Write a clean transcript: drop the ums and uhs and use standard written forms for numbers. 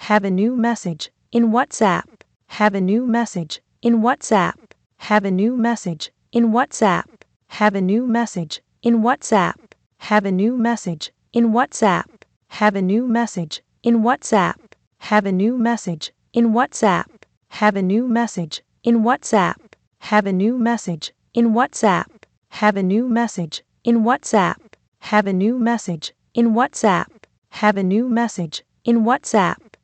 Have a new message in WhatsApp. Have a new message in WhatsApp. Have a new message in WhatsApp. Have a new message in WhatsApp. Have a new message in WhatsApp. Have a new message in WhatsApp. Have a new message in WhatsApp. Have a new message in WhatsApp. Have a new message in WhatsApp. Have a new message in WhatsApp. Have a new message in WhatsApp. Have a new message in WhatsApp.